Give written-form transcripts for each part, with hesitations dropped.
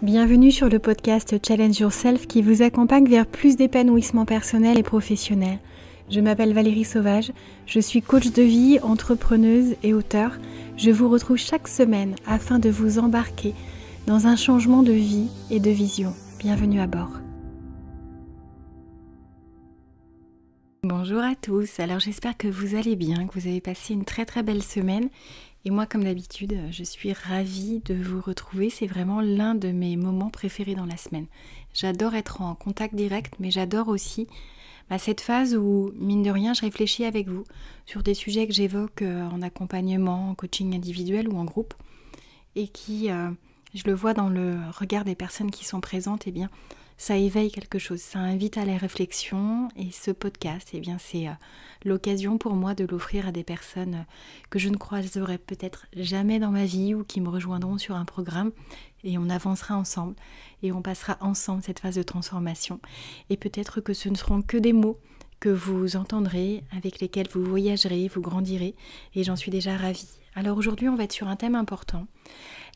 Bienvenue sur le podcast Challenge Yourself qui vous accompagne vers plus d'épanouissement personnel et professionnel. Je m'appelle Valérie Sauvage, je suis coach de vie, entrepreneuse et auteure. Je vous retrouve chaque semaine afin de vous embarquer dans un changement de vie et de vision. Bienvenue à bord. Bonjour à tous, alors j'espère que vous allez bien, que vous avez passé une très belle semaine. Et moi, comme d'habitude, je suis ravie de vous retrouver. C'est vraiment l'un de mes moments préférés dans la semaine. J'adore être en contact direct, mais j'adore aussi cette phase où, mine de rien, je réfléchis avec vous sur des sujets que j'évoque en accompagnement, en coaching individuel ou en groupe. Et qui, je le vois dans le regard des personnes qui sont présentes, eh bien, ça éveille quelque chose, ça invite à la réflexion. Et ce podcast, eh bien, c'est l'occasion pour moi de l'offrir à des personnes que je ne croiserai peut-être jamais dans ma vie ou qui me rejoindront sur un programme et on avancera ensemble et on passera ensemble cette phase de transformation. Et peut-être que ce ne seront que des mots que vous entendrez, avec lesquels vous voyagerez, vous grandirez et j'en suis déjà ravie. Alors aujourd'hui, on va être sur un thème important,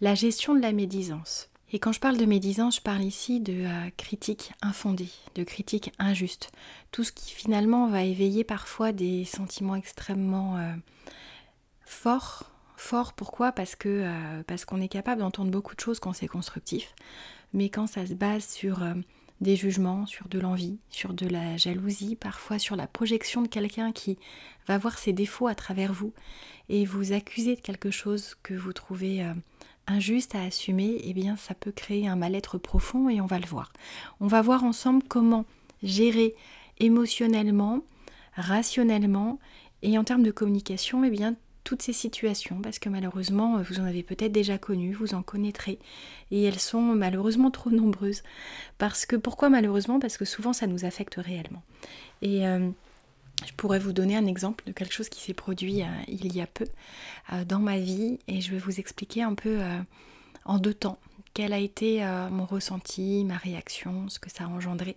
la gestion de la médisance. Et quand je parle de médisance, je parle ici de critiques infondées, de critiques injustes. Tout ce qui finalement va éveiller parfois des sentiments extrêmement forts. Forts, pourquoi ? Parce qu'on est capable d'entendre beaucoup de choses quand c'est constructif. Mais quand ça se base sur des jugements, sur de l'envie, sur de la jalousie, parfois sur la projection de quelqu'un qui va voir ses défauts à travers vous et vous accuser de quelque chose que vous trouvez injuste à assumer, eh bien ça peut créer un mal-être profond et on va le voir. On va voir ensemble comment gérer émotionnellement, rationnellement et en termes de communication, eh bien toutes ces situations, parce que malheureusement, vous en avez peut-être déjà connu, vous en connaîtrez, et elles sont malheureusement trop nombreuses. Pourquoi malheureusement ? Parce que souvent ça nous affecte réellement. Et je pourrais vous donner un exemple de quelque chose qui s'est produit il y a peu dans ma vie et je vais vous expliquer un peu en 2 temps quel a été mon ressenti, ma réaction, ce que ça a engendré.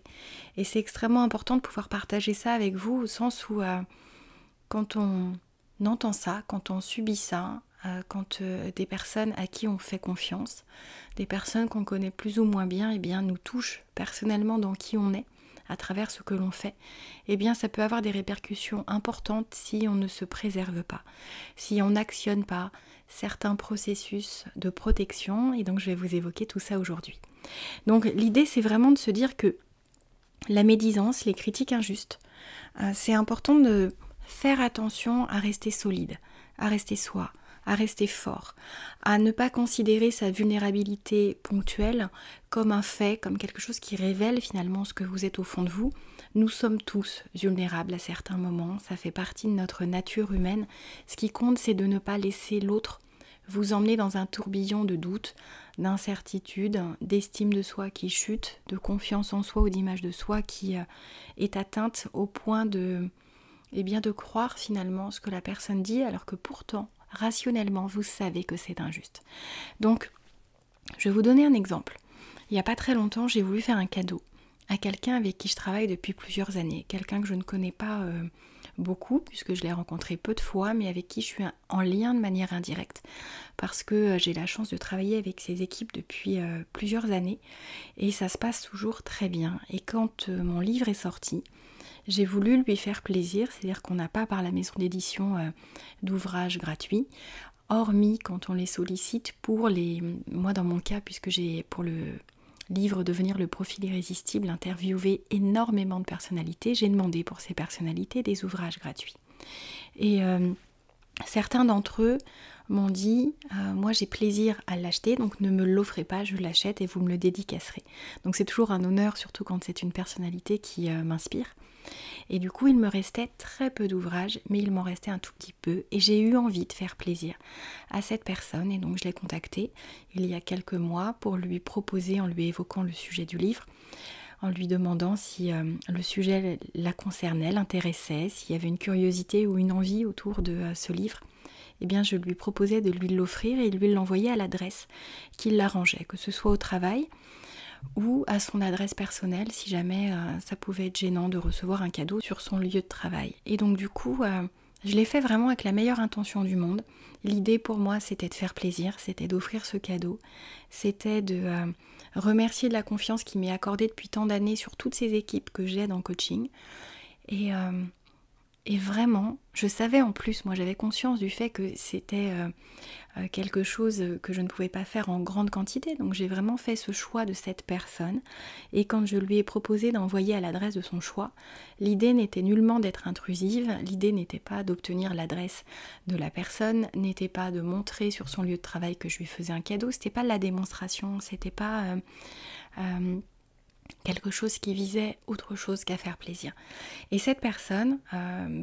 Et c'est extrêmement important de pouvoir partager ça avec vous au sens où quand on entend ça, quand on subit ça, quand des personnes à qui on fait confiance, des personnes qu'on connaît plus ou moins bien, eh bien, nous touchent personnellement dans qui on est, à travers ce que l'on fait, eh bien ça peut avoir des répercussions importantes si on ne se préserve pas, si on n'actionne pas certains processus de protection, et donc je vais vous évoquer tout ça aujourd'hui. Donc l'idée c'est vraiment de se dire que la médisance, les critiques injustes, c'est important de faire attention à rester solide, à rester soi, à rester fort, à ne pas considérer sa vulnérabilité ponctuelle comme un fait, comme quelque chose qui révèle finalement ce que vous êtes au fond de vous. Nous sommes tous vulnérables à certains moments, ça fait partie de notre nature humaine. Ce qui compte, c'est de ne pas laisser l'autre vous emmener dans un tourbillon de doutes, d'incertitude, d'estime de soi qui chute, de confiance en soi ou d'image de soi qui est atteinte au point de croire finalement ce que la personne dit alors que pourtant rationnellement, vous savez que c'est injuste. Donc, je vais vous donner un exemple. Il n'y a pas très longtemps, j'ai voulu faire un cadeau à quelqu'un avec qui je travaille depuis plusieurs années. Quelqu'un que je ne connais pas beaucoup, puisque je l'ai rencontré peu de fois, mais avec qui je suis en lien de manière indirecte, parce que j'ai la chance de travailler avec ses équipes depuis plusieurs années, et ça se passe toujours très bien. Et quand mon livre est sorti, j'ai voulu lui faire plaisir, c'est-à-dire qu'on n'a pas par la maison d'édition d'ouvrages gratuits, hormis quand on les sollicite pour moi dans mon cas, puisque j'ai pour le livre Devenir le profil irrésistible interviewé énormément de personnalités, j'ai demandé pour ces personnalités des ouvrages gratuits. Et certains d'entre eux m'ont dit moi j'ai plaisir à l'acheter, donc ne me l'offrez pas, je l'achète et vous me le dédicacerez. Donc c'est toujours un honneur, surtout quand c'est une personnalité qui m'inspire. Et du coup, il me restait très peu d'ouvrages, mais il m'en restait un tout petit peu. Et j'ai eu envie de faire plaisir à cette personne. Et donc, je l'ai contactée il y a quelques mois pour lui proposer, en lui évoquant le sujet du livre, en lui demandant si le sujet la concernait, l'intéressait, s'il y avait une curiosité ou une envie autour de ce livre. Eh bien, je lui proposais de lui l'offrir et de lui l'envoyer à l'adresse qui l'arrangeait, que ce soit au travail ou à son adresse personnelle si jamais ça pouvait être gênant de recevoir un cadeau sur son lieu de travail. Et donc du coup, Je l'ai fait vraiment avec la meilleure intention du monde. L'idée pour moi, c'était de faire plaisir, c'était d'offrir ce cadeau, c'était de remercier de la confiance qui m'est accordée depuis tant d'années sur toutes ces équipes que j'aide en coaching. Et, euh, et vraiment, je savais en plus, moi j'avais conscience du fait que c'était quelque chose que je ne pouvais pas faire en grande quantité. Donc j'ai vraiment fait ce choix de cette personne. Et quand je lui ai proposé d'envoyer à l'adresse de son choix, l'idée n'était nullement d'être intrusive, l'idée n'était pas d'obtenir l'adresse de la personne, n'était pas de montrer sur son lieu de travail que je lui faisais un cadeau, c'était pas de la démonstration, c'était pas quelque chose qui visait autre chose qu'à faire plaisir. Et cette personne,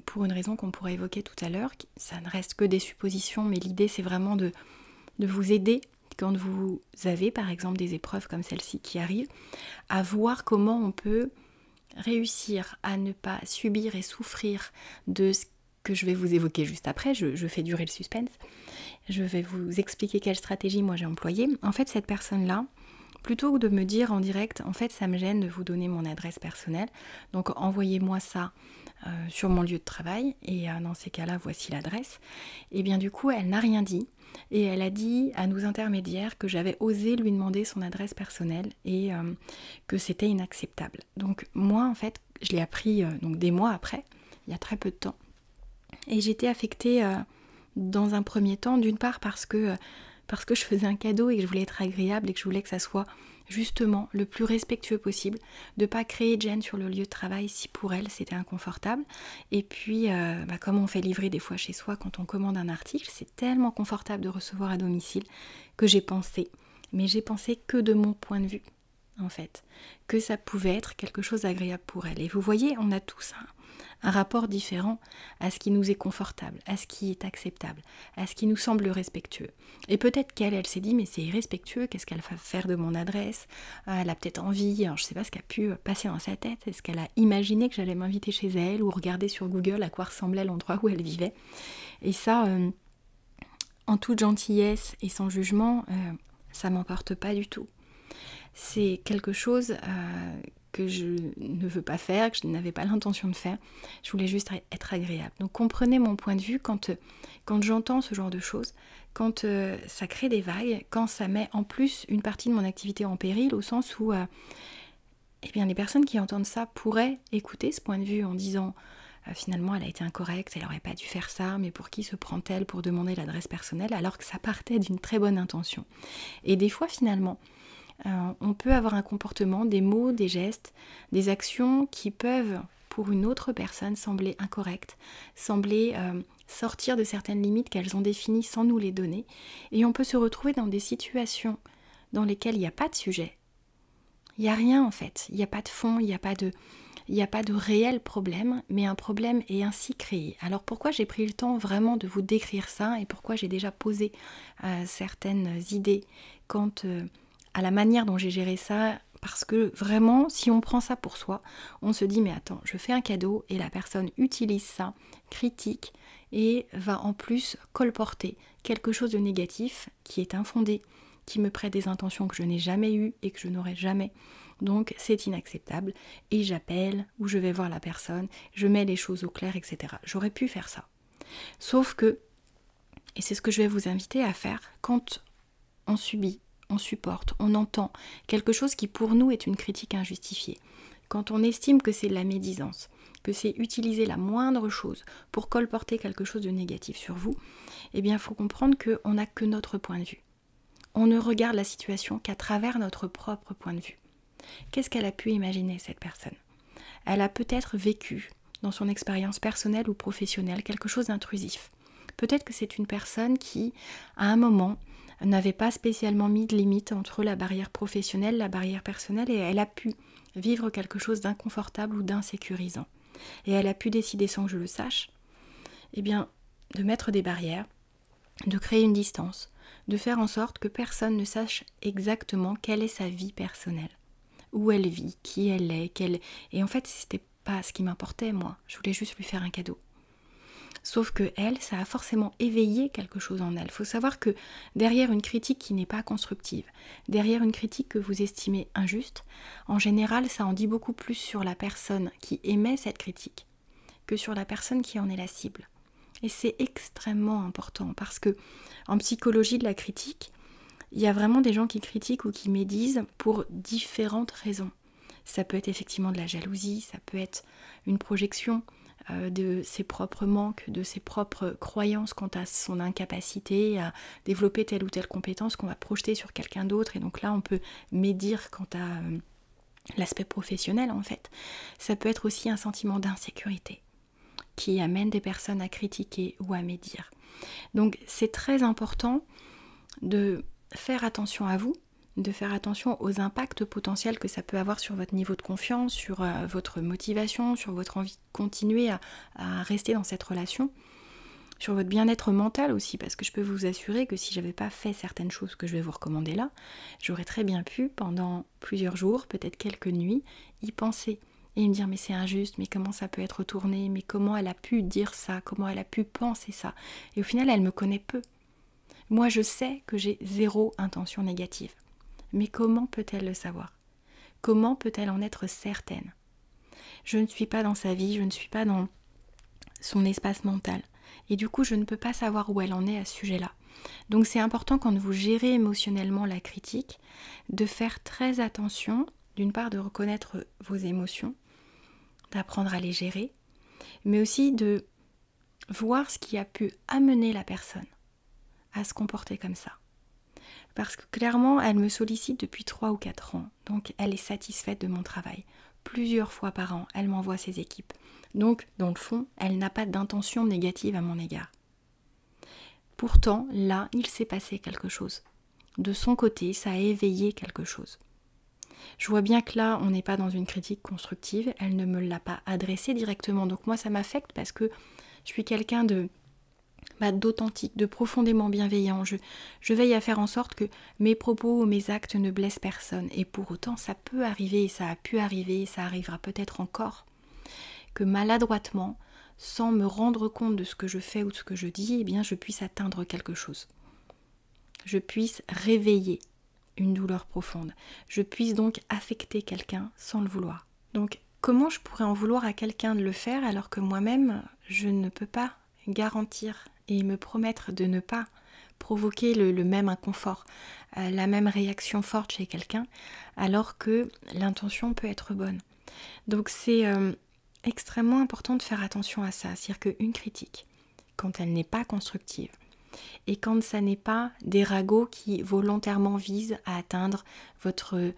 pour une raison qu'on pourrait évoquer tout à l'heure, ça ne reste que des suppositions, mais l'idée c'est vraiment de vous aider quand vous avez par exemple des épreuves comme celle-ci qui arrivent, à voir comment on peut réussir à ne pas subir et souffrir de ce que je vais vous évoquer juste après. Je fais durer le suspense. Je vais vous expliquer quelle stratégie moi j'ai employée. En fait, cette personne-là, plutôt que de me dire en direct, en fait ça me gêne de vous donner mon adresse personnelle, donc envoyez-moi ça sur mon lieu de travail, et dans ces cas-là voici l'adresse, et bien du coup elle n'a rien dit, et elle a dit à nos intermédiaires que j'avais osé lui demander son adresse personnelle, et que c'était inacceptable. Donc moi en fait je l'ai appris donc des mois après, il y a très peu de temps, et j'étais affectée dans un premier temps, d'une part parce que je faisais un cadeau et que je voulais être agréable et que je voulais que ça soit justement le plus respectueux possible, de ne pas créer de gêne sur le lieu de travail si pour elle c'était inconfortable. Et puis, comme on fait livrer des fois chez soi quand on commande un article, c'est tellement confortable de recevoir à domicile que j'ai pensé, mais j'ai pensé que de mon point de vue, en fait, que ça pouvait être quelque chose d'agréable pour elle. Et vous voyez, on a tous un rapport différent à ce qui nous est confortable, à ce qui est acceptable, à ce qui nous semble respectueux. Et peut-être qu'elle s'est dit, mais c'est irrespectueux, qu'est-ce qu'elle va faire de mon adresse? Elle a peut-être envie, alors je ne sais pas ce qui a pu passer dans sa tête, est-ce qu'elle a imaginé que j'allais m'inviter chez elle ou regarder sur Google à quoi ressemblait l'endroit où elle vivait? Et ça, en toute gentillesse et sans jugement, ça m'emporte pas du tout. C'est quelque chose que je ne veux pas faire, que je n'avais pas l'intention de faire. Je voulais juste être agréable. Donc comprenez mon point de vue quand j'entends ce genre de choses, quand ça crée des vagues, quand ça met en plus une partie de mon activité en péril, au sens où eh bien, les personnes qui entendent ça pourraient écouter ce point de vue en disant finalement elle a été incorrecte, elle n'aurait pas dû faire ça, mais pour qui se prend-elle pour demander l'adresse personnelle alors que ça partait d'une très bonne intention. Et des fois finalement, on peut avoir un comportement, des mots, des gestes, des actions qui peuvent, pour une autre personne, sembler incorrectes, sembler sortir de certaines limites qu'elles ont définies sans nous les donner. Et on peut se retrouver dans des situations dans lesquelles il n'y a pas de sujet. Il n'y a rien en fait, il n'y a pas de fond, il n'y a pas de réel problème, mais un problème est ainsi créé. Alors pourquoi j'ai pris le temps vraiment de vous décrire ça et pourquoi j'ai déjà posé certaines idées quant à la manière dont j'ai géré ça, parce que vraiment, si on prend ça pour soi, on se dit mais attends, je fais un cadeau et la personne utilise ça, critique et va en plus colporter quelque chose de négatif qui est infondé, qui me prête des intentions que je n'ai jamais eues et que je n'aurai jamais. Donc c'est inacceptable et j'appelle ou je vais voir la personne, je mets les choses au clair, etc. J'aurais pu faire ça. Sauf que, et c'est ce que je vais vous inviter à faire, quand on subit, on supporte, on entend quelque chose qui pour nous est une critique injustifiée, quand on estime que c'est de la médisance, que c'est utiliser la moindre chose pour colporter quelque chose de négatif sur vous, eh bien il faut comprendre qu'on n'a que notre point de vue. On ne regarde la situation qu'à travers notre propre point de vue. Qu'est-ce qu'elle a pu imaginer cette personne? Elle a peut-être vécu dans son expérience personnelle ou professionnelle quelque chose d'intrusif. Peut-être que c'est une personne qui, à un moment, n'avait pas spécialement mis de limite entre la barrière professionnelle, la barrière personnelle, et elle a pu vivre quelque chose d'inconfortable ou d'insécurisant. Et elle a pu décider, sans que je le sache, eh bien, de mettre des barrières, de créer une distance, de faire en sorte que personne ne sache exactement quelle est sa vie personnelle, où elle vit, qui elle est, Et en fait, c'était pas ce qui m'importait, moi. Je voulais juste lui faire un cadeau. Sauf que elle, ça a forcément éveillé quelque chose en elle. Il faut savoir que derrière une critique qui n'est pas constructive, derrière une critique que vous estimez injuste, en général, ça en dit beaucoup plus sur la personne qui émet cette critique que sur la personne qui en est la cible. Et c'est extrêmement important parce que en psychologie de la critique, il y a vraiment des gens qui critiquent ou qui médisent pour différentes raisons. Ça peut être effectivement de la jalousie, ça peut être une projection de ses propres manques, de ses propres croyances quant à son incapacité à développer telle ou telle compétence qu'on va projeter sur quelqu'un d'autre. Et donc là, on peut médire quant à l'aspect professionnel en fait. Ça peut être aussi un sentiment d'insécurité qui amène des personnes à critiquer ou à médire. Donc c'est très important de faire attention à vous, de faire attention aux impacts potentiels que ça peut avoir sur votre niveau de confiance, sur votre motivation, sur votre envie de continuer à rester dans cette relation, sur votre bien-être mental aussi, parce que je peux vous assurer que si j'avais pas fait certaines choses que je vais vous recommander là, j'aurais très bien pu, pendant plusieurs jours, peut-être quelques nuits, y penser et me dire mais c'est injuste, mais comment ça peut être tourné, mais comment elle a pu dire ça, comment elle a pu penser ça. Et au final, elle me connaît peu. Moi, je sais que j'ai zéro intention négative. Mais comment peut-elle le savoir? Comment peut-elle en être certaine? Je ne suis pas dans sa vie, je ne suis pas dans son espace mental. Et du coup, je ne peux pas savoir où elle en est à ce sujet-là. Donc c'est important quand vous gérez émotionnellement la critique, de faire très attention, d'une part de reconnaître vos émotions, d'apprendre à les gérer, mais aussi de voir ce qui a pu amener la personne à se comporter comme ça. Parce que clairement, elle me sollicite depuis 3 ou 4 ans, donc elle est satisfaite de mon travail. Plusieurs fois par an, elle m'envoie ses équipes. Donc, dans le fond, elle n'a pas d'intention négative à mon égard. Pourtant, là, il s'est passé quelque chose. De son côté, ça a éveillé quelque chose. Je vois bien que là, on n'est pas dans une critique constructive, elle ne me l'a pas adressée directement, donc moi ça m'affecte parce que je suis quelqu'un d'authentique, de profondément bienveillant. Je veille à faire en sorte que mes propos ou mes actes ne blessent personne, et pour autant ça peut arriver, ça a pu arriver, et ça arrivera peut-être encore, que maladroitement, sans me rendre compte de ce que je fais ou de ce que je dis, eh bien je puisse atteindre quelque chose. Je puisse réveiller une douleur profonde. Je puisse donc affecter quelqu'un sans le vouloir. Donc, comment je pourrais en vouloir à quelqu'un de le faire alors que moi-même, je ne peux pas garantir et me promettre de ne pas provoquer le même inconfort, la même réaction forte chez quelqu'un, alors que l'intention peut être bonne. Donc, c'est extrêmement important de faire attention à ça. C'est-à-dire qu'une critique, quand elle n'est pas constructive, et quand ça n'est pas des ragots qui volontairement visent à atteindre votre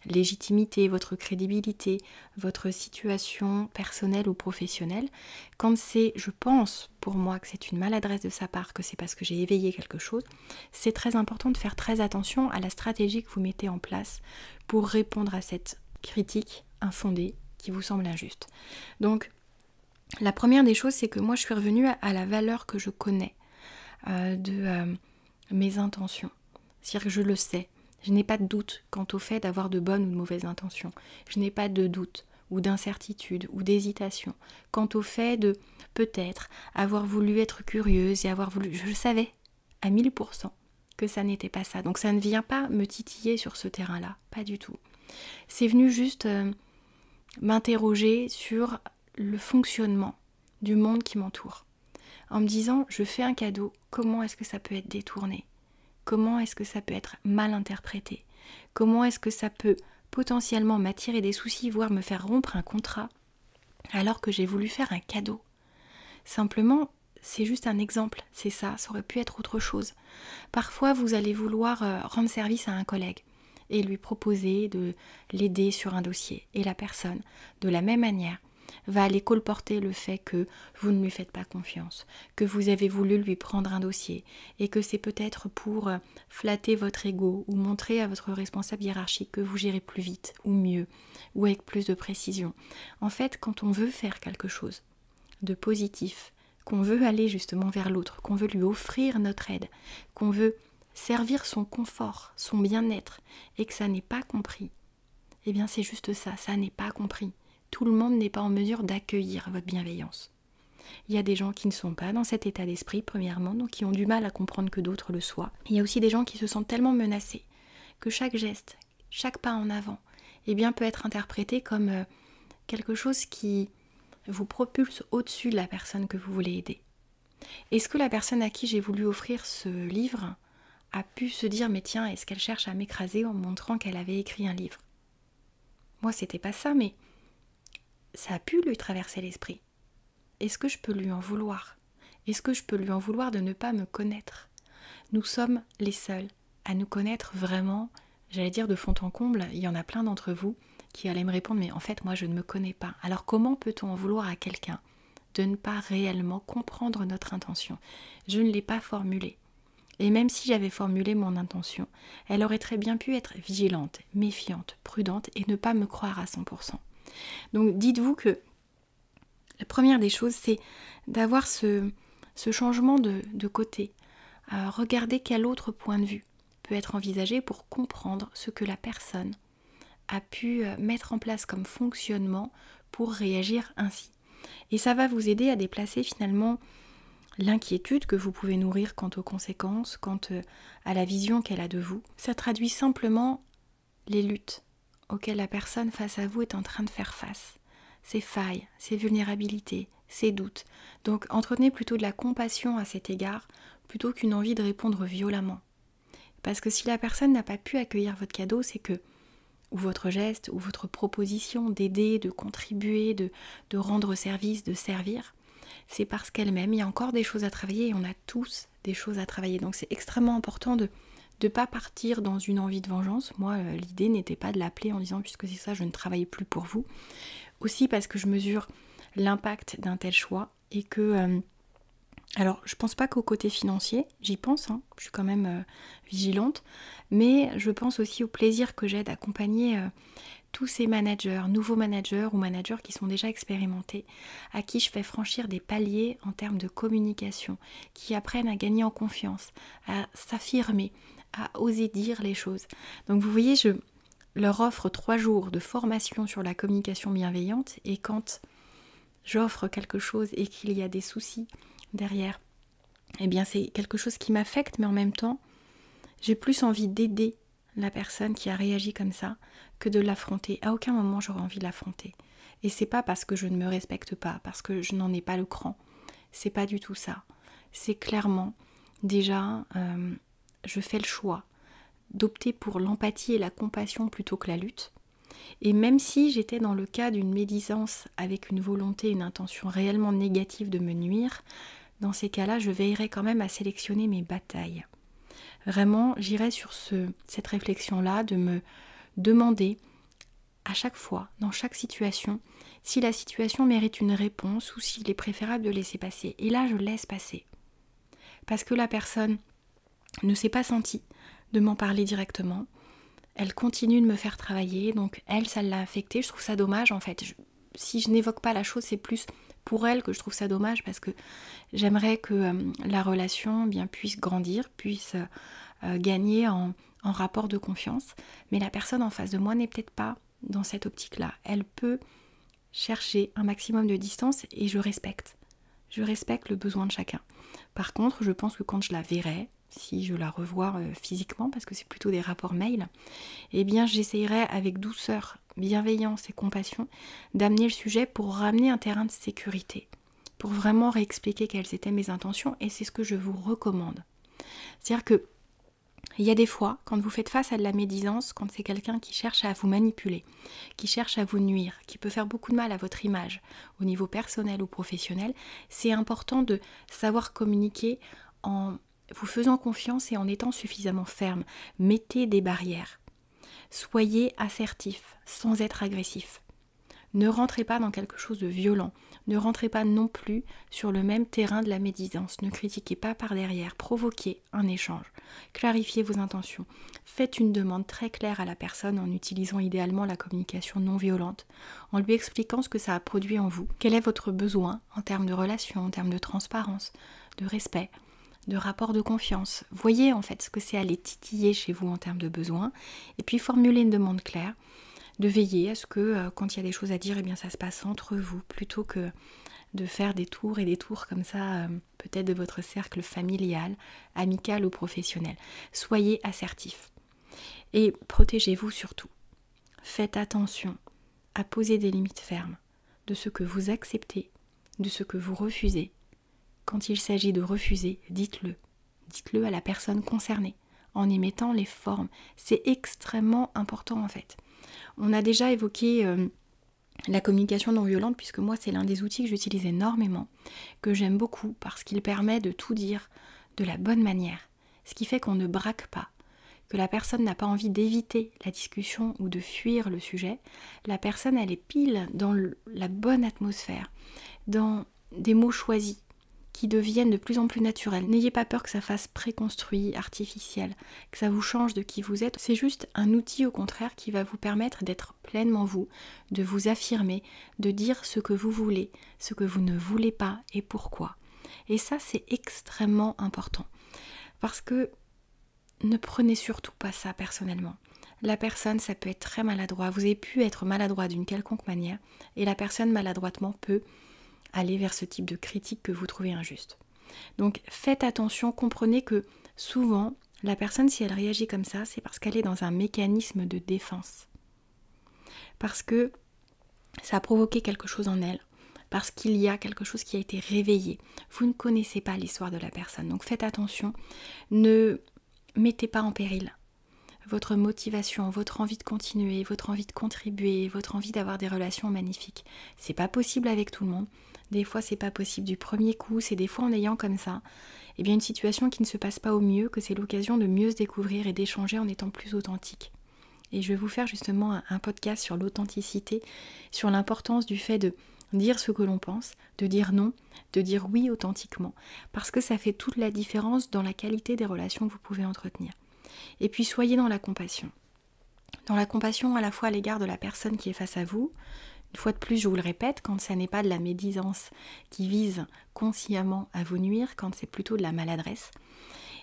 légitimité, votre crédibilité, votre situation personnelle ou professionnelle, quand c'est, je pense pour moi que c'est une maladresse de sa part, que c'est parce que j'ai éveillé quelque chose, c'est très important de faire très attention à la stratégie que vous mettez en place pour répondre à cette critique infondée qui vous semble injuste. Donc, la première des choses, c'est que moi je suis revenue à la valeur que je connais de mes intentions. C'est-à-dire que je le sais. Je n'ai pas de doute quant au fait d'avoir de bonnes ou de mauvaises intentions. Je n'ai pas de doute ou d'incertitude ou d'hésitation quant au fait de peut-être avoir voulu être curieuse et avoir voulu... Je le savais à 1000% que ça n'était pas ça. Donc ça ne vient pas me titiller sur ce terrain-là. Pas du tout. C'est venu juste m'interroger sur le fonctionnement du monde qui m'entoure. En me disant, je fais un cadeau, comment est-ce que ça peut être détourné? Comment est-ce que ça peut être mal interprété? Comment est-ce que ça peut potentiellement m'attirer des soucis, voire me faire rompre un contrat, alors que j'ai voulu faire un cadeau? Simplement, c'est juste un exemple, c'est ça aurait pu être autre chose. Parfois, vous allez vouloir rendre service à un collègue et lui proposer de l'aider sur un dossier. Et la personne, de la même manière, va aller colporter le fait que vous ne lui faites pas confiance, que vous avez voulu lui prendre un dossier et que c'est peut-être pour flatter votre ego ou montrer à votre responsable hiérarchique que vous gérez plus vite ou mieux ou avec plus de précision. En fait, quand on veut faire quelque chose de positif, qu'on veut aller justement vers l'autre, qu'on veut lui offrir notre aide, qu'on veut servir son confort, son bien-être et que ça n'est pas compris, eh bien c'est juste ça, ça n'est pas compris. Tout le monde n'est pas en mesure d'accueillir votre bienveillance. Il y a des gens qui ne sont pas dans cet état d'esprit, premièrement, donc qui ont du mal à comprendre que d'autres le soient. Il y a aussi des gens qui se sentent tellement menacés que chaque geste, chaque pas en avant, eh bien, peut être interprété comme quelque chose qui vous propulse au-dessus de la personne que vous voulez aider. Est-ce que la personne à qui j'ai voulu offrir ce livre a pu se dire mais tiens, est-ce qu'elle cherche à m'écraser en montrant qu'elle avait écrit un livre? Moi, c'était pas ça, mais ça a pu lui traverser l'esprit. Est-ce que je peux lui en vouloir? Est-ce que je peux lui en vouloir de ne pas me connaître? Nous sommes les seuls à nous connaître vraiment, j'allais dire de fond en comble. Il y en a plein d'entre vous qui allaient me répondre mais en fait moi je ne me connais pas. Alors comment peut-on en vouloir à quelqu'un de ne pas réellement comprendre notre intention? Je ne l'ai pas formulée. Et même si j'avais formulé mon intention, elle aurait très bien pu être vigilante, méfiante, prudente et ne pas me croire à 100%. Donc dites-vous que la première des choses, c'est d'avoir ce changement de côté. Regardez quel autre point de vue peut être envisagé pour comprendre ce que la personne a pu mettre en place comme fonctionnement pour réagir ainsi. Et ça va vous aider à déplacer finalement l'inquiétude que vous pouvez nourrir quant aux conséquences, quant à la vision qu'elle a de vous. Ça traduit simplement les luttes auxquelles la personne face à vous est en train de faire face. Ses failles, ses vulnérabilités, ses doutes. Donc entretenez plutôt de la compassion à cet égard plutôt qu'une envie de répondre violemment. Parce que si la personne n'a pas pu accueillir votre cadeau, c'est que, ou votre geste, ou votre proposition d'aider, de contribuer, de rendre service, de servir, c'est parce qu'elle-même, il y a encore des choses à travailler et on a tous des choses à travailler. Donc c'est extrêmement important de ne pas partir dans une envie de vengeance. Moi, l'idée n'était pas de l'appeler en disant puisque c'est ça, je ne travaille plus pour vous. Aussi parce que je mesure l'impact d'un tel choix et que... alors, je pense pas qu'au côté financier, j'y pense, je suis quand même vigilante, mais je pense aussi au plaisir que j'ai d'accompagner tous ces managers, nouveaux managers ou managers qui sont déjà expérimentés, à qui je fais franchir des paliers en termes de communication, qui apprennent à gagner en confiance, à s'affirmer, à oser dire les choses. Donc vous voyez, je leur offre 3 jours de formation sur la communication bienveillante et quand j'offre quelque chose et qu'il y a des soucis derrière, eh bien c'est quelque chose qui m'affecte, mais en même temps, j'ai plus envie d'aider la personne qui a réagi comme ça que de l'affronter. À aucun moment j'aurais envie de l'affronter. Et c'est pas parce que je ne me respecte pas, parce que je n'en ai pas le cran. C'est pas du tout ça. C'est clairement, déjà, je fais le choix d'opter pour l'empathie et la compassion plutôt que la lutte. Et même si j'étais dans le cas d'une médisance avec une volonté, une intention réellement négative de me nuire, dans ces cas-là, je veillerai quand même à sélectionner mes batailles. Vraiment, j'irai sur cette réflexion-là de me demander à chaque fois, dans chaque situation, si la situation mérite une réponse ou s'il est préférable de laisser passer. Et là, je laisse passer. Parce que la personne ne s'est pas sentie de m'en parler directement. Elle continue de me faire travailler, donc elle, ça l'a affectée. Je trouve ça dommage en fait. Si je n'évoque pas la chose, c'est plus pour elle que je trouve ça dommage parce que j'aimerais que la relation puisse grandir, puisse gagner en rapport de confiance. Mais la personne en face de moi n'est peut-être pas dans cette optique-là. Elle peut chercher un maximum de distance et je respecte. Je respecte le besoin de chacun. Par contre, je pense que quand je la verrai, si je la revois physiquement, parce que c'est plutôt des rapports mail, eh bien j'essayerai avec douceur, bienveillance et compassion d'amener le sujet pour ramener un terrain de sécurité, pour vraiment réexpliquer quelles étaient mes intentions, et c'est ce que je vous recommande. C'est-à-dire que il y a des fois, quand vous faites face à de la médisance, quand c'est quelqu'un qui cherche à vous manipuler, qui cherche à vous nuire, qui peut faire beaucoup de mal à votre image, au niveau personnel ou professionnel, c'est important de savoir communiquer en vous faisant confiance et en étant suffisamment ferme. Mettez des barrières. Soyez assertif, sans être agressif. Ne rentrez pas dans quelque chose de violent. Ne rentrez pas non plus sur le même terrain de la médisance. Ne critiquez pas par derrière. Provoquez un échange. Clarifiez vos intentions. Faites une demande très claire à la personne en utilisant idéalement la communication non violente, en lui expliquant ce que ça a produit en vous. Quel est votre besoin en termes de relation, en termes de transparence, de respect, de rapport de confiance. Voyez en fait ce que c'est à les titiller chez vous en termes de besoins. Et puis formulez une demande claire. De veiller à ce que quand il y a des choses à dire, eh bien ça se passe entre vous, plutôt que de faire des tours et des tours comme ça, peut-être de votre cercle familial, amical ou professionnel. Soyez assertif et protégez-vous surtout. Faites attention à poser des limites fermes de ce que vous acceptez, de ce que vous refusez quand il s'agit de refuser, dites-le. Dites-le à la personne concernée, en y mettant les formes. C'est extrêmement important en fait. On a déjà évoqué la communication non violente, puisque moi c'est l'un des outils que j'utilise énormément, que j'aime beaucoup, parce qu'il permet de tout dire de la bonne manière. Ce qui fait qu'on ne braque pas, que la personne n'a pas envie d'éviter la discussion ou de fuir le sujet. La personne, elle est pile dans la bonne atmosphère, dans des mots choisis qui deviennent de plus en plus naturels. N'ayez pas peur que ça fasse préconstruit, artificiel, que ça vous change de qui vous êtes. C'est juste un outil au contraire qui va vous permettre d'être pleinement vous, de vous affirmer, de dire ce que vous voulez, ce que vous ne voulez pas et pourquoi. Et ça, c'est extrêmement important. Parce que ne prenez surtout pas ça personnellement. La personne, ça peut être très maladroit. Vous avez pu être maladroit d'une quelconque manière et la personne maladroitement peut aller vers ce type de critique que vous trouvez injuste. Donc faites attention, comprenez que souvent, la personne, si elle réagit comme ça, c'est parce qu'elle est dans un mécanisme de défense. Parce que ça a provoqué quelque chose en elle, parce qu'il y a quelque chose qui a été réveillé. Vous ne connaissez pas l'histoire de la personne, donc faites attention, ne mettez pas en péril votre motivation, votre envie de continuer, votre envie de contribuer, votre envie d'avoir des relations magnifiques. C'est pas possible avec tout le monde. Des fois, c'est pas possible du premier coup, c'est des fois en ayant comme ça, eh bien une situation qui ne se passe pas au mieux, que c'est l'occasion de mieux se découvrir et d'échanger en étant plus authentique. Et je vais vous faire justement un podcast sur l'authenticité, sur l'importance du fait de dire ce que l'on pense, de dire non, de dire oui authentiquement, parce que ça fait toute la différence dans la qualité des relations que vous pouvez entretenir. Et puis soyez dans la compassion. Dans la compassion à la fois à l'égard de la personne qui est face à vous. Une fois de plus, je vous le répète, quand ça n'est pas de la médisance qui vise consciemment à vous nuire, quand c'est plutôt de la maladresse.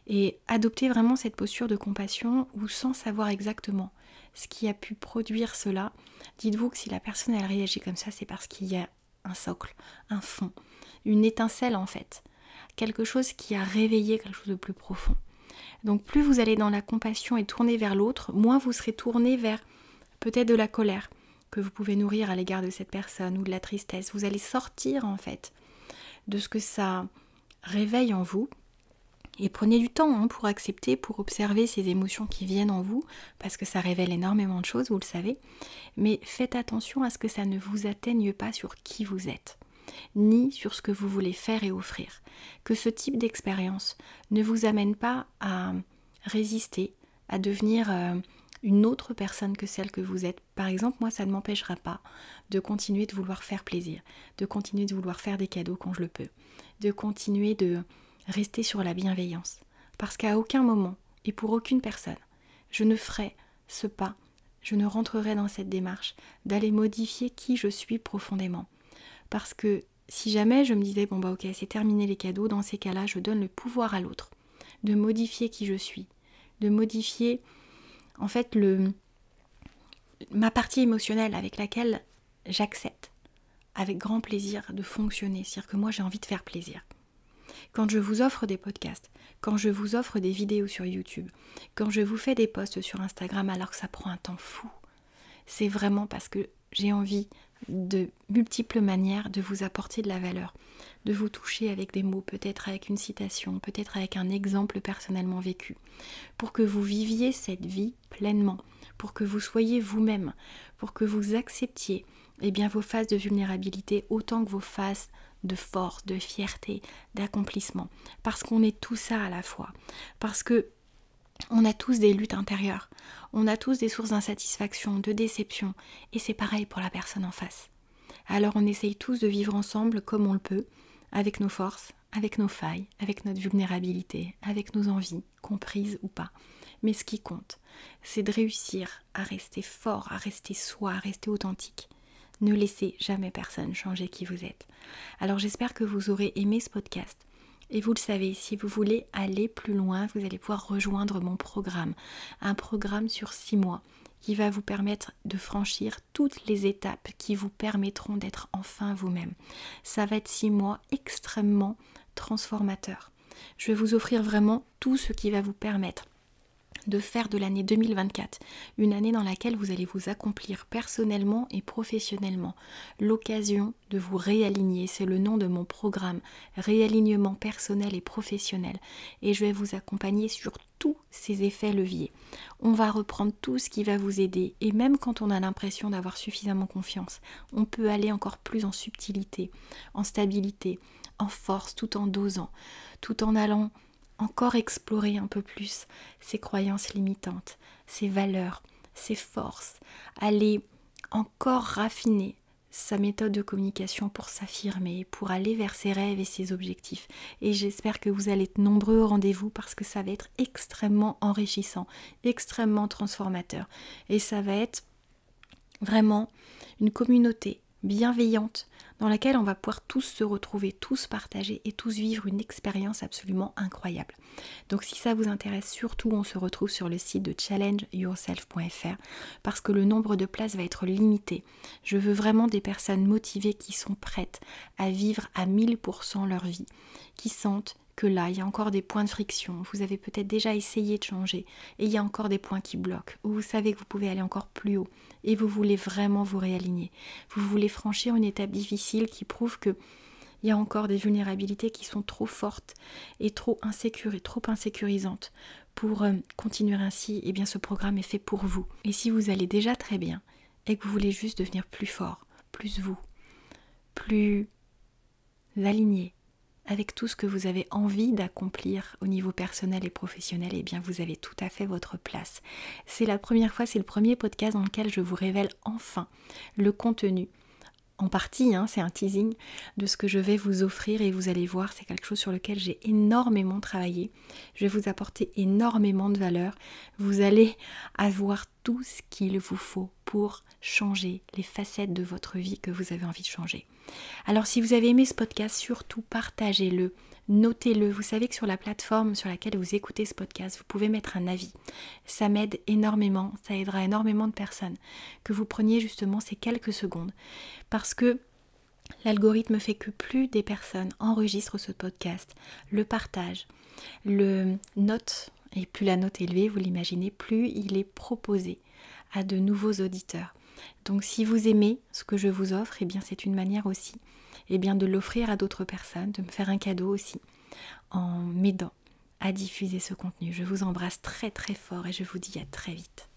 Et adoptez vraiment cette posture de compassion où sans savoir exactement ce qui a pu produire cela, dites-vous que si la personne elle réagit comme ça, c'est parce qu'il y a un socle, un fond, une étincelle en fait. Quelque chose qui a réveillé quelque chose de plus profond. Donc plus vous allez dans la compassion et tourner vers l'autre, moins vous serez tourné vers peut-être de la colère que vous pouvez nourrir à l'égard de cette personne ou de la tristesse. Vous allez sortir en fait de ce que ça réveille en vous et prenez du temps pour accepter, pour observer ces émotions qui viennent en vous parce que ça révèle énormément de choses, vous le savez. Mais faites attention à ce que ça ne vous atteigne pas sur qui vous êtes, ni sur ce que vous voulez faire et offrir. Que ce type d'expérience ne vous amène pas à résister, à devenir une autre personne que celle que vous êtes. Par exemple, moi, ça ne m'empêchera pas de continuer de vouloir faire plaisir, de continuer de vouloir faire des cadeaux quand je le peux, de continuer de rester sur la bienveillance. Parce qu'à aucun moment, et pour aucune personne, je ne ferai ce pas, je ne rentrerai dans cette démarche d'aller modifier qui je suis profondément. Parce que si jamais je me disais, bon bah ok, c'est terminé les cadeaux, dans ces cas-là, je donne le pouvoir à l'autre de modifier qui je suis, de modifier en fait ma partie émotionnelle avec laquelle j'accepte avec grand plaisir de fonctionner. C'est-à-dire que moi j'ai envie de faire plaisir. Quand je vous offre des podcasts, quand je vous offre des vidéos sur YouTube, quand je vous fais des posts sur Instagram alors que ça prend un temps fou, c'est vraiment parce que j'ai envie de multiples manières de vous apporter de la valeur, de vous toucher avec des mots, peut-être avec une citation, peut-être avec un exemple personnellement vécu, pour que vous viviez cette vie pleinement, pour que vous soyez vous-même, pour que vous acceptiez vos phases de vulnérabilité autant que vos phases de force, de fierté, d'accomplissement, parce qu'on est tout ça à la fois, parce que on a tous des luttes intérieures, on a tous des sources d'insatisfaction, de déception, et c'est pareil pour la personne en face. Alors on essaye tous de vivre ensemble comme on le peut, avec nos forces, avec nos failles, avec notre vulnérabilité, avec nos envies, comprises ou pas. Mais ce qui compte, c'est de réussir à rester fort, à rester soi, à rester authentique. Ne laissez jamais personne changer qui vous êtes. Alors j'espère que vous aurez aimé ce podcast. Et vous le savez, si vous voulez aller plus loin, vous allez pouvoir rejoindre mon programme. Un programme sur 6 mois qui va vous permettre de franchir toutes les étapes qui vous permettront d'être enfin vous-même. Ça va être 6 mois extrêmement transformateurs. Je vais vous offrir vraiment tout ce qui va vous permettre de faire de l'année 2024 une année dans laquelle vous allez vous accomplir personnellement et professionnellement. L'occasion de vous réaligner, c'est le nom de mon programme, réalignement personnel et professionnel. Et je vais vous accompagner sur tous ces effets leviers. On va reprendre tout ce qui va vous aider et même quand on a l'impression d'avoir suffisamment confiance, on peut aller encore plus en subtilité, en stabilité, en force, tout en dosant, tout en allant encore explorer un peu plus ses croyances limitantes, ses valeurs, ses forces, aller encore raffiner sa méthode de communication pour s'affirmer, pour aller vers ses rêves et ses objectifs. Et j'espère que vous allez être nombreux au rendez-vous parce que ça va être extrêmement enrichissant, extrêmement transformateur. Et ça va être vraiment une communauté bienveillante dans laquelle on va pouvoir tous se retrouver, tous partager et tous vivre une expérience absolument incroyable. Donc si ça vous intéresse, surtout on se retrouve sur le site de challengeyourself.fr parce que le nombre de places va être limité. Je veux vraiment des personnes motivées qui sont prêtes à vivre à 1000% leur vie, qui sentent que là, il y a encore des points de friction, vous avez peut-être déjà essayé de changer et il y a encore des points qui bloquent, où vous savez que vous pouvez aller encore plus haut et vous voulez vraiment vous réaligner. Vous voulez franchir une étape difficile qui prouve que il y a encore des vulnérabilités qui sont trop fortes et trop insécurisantes pour continuer ainsi. Eh bien, ce programme est fait pour vous. Et si vous allez déjà très bien et que vous voulez juste devenir plus fort, plus vous, plus aligné avec tout ce que vous avez envie d'accomplir au niveau personnel et professionnel, eh bien vous avez tout à fait votre place. C'est la première fois, c'est le premier podcast dans lequel je vous révèle enfin le contenu. En partie, c'est un teasing de ce que je vais vous offrir et vous allez voir, c'est quelque chose sur lequel j'ai énormément travaillé. Je vais vous apporter énormément de valeur. Vous allez avoir tout ce qu'il vous faut pour changer les facettes de votre vie que vous avez envie de changer. Alors si vous avez aimé ce podcast, surtout partagez-le, notez-le. Vous savez que sur la plateforme sur laquelle vous écoutez ce podcast, vous pouvez mettre un avis. Ça m'aide énormément, ça aidera énormément de personnes. Que vous preniez justement ces quelques secondes. Parce que l'algorithme fait que plus des personnes enregistrent ce podcast, le partagent, le notent, et plus la note est élevée, vous l'imaginez, plus il est proposé à de nouveaux auditeurs. Donc si vous aimez ce que je vous offre, eh bien c'est une manière aussi de l'offrir à d'autres personnes, de me faire un cadeau aussi en m'aidant à diffuser ce contenu. Je vous embrasse très très fort et je vous dis à très vite.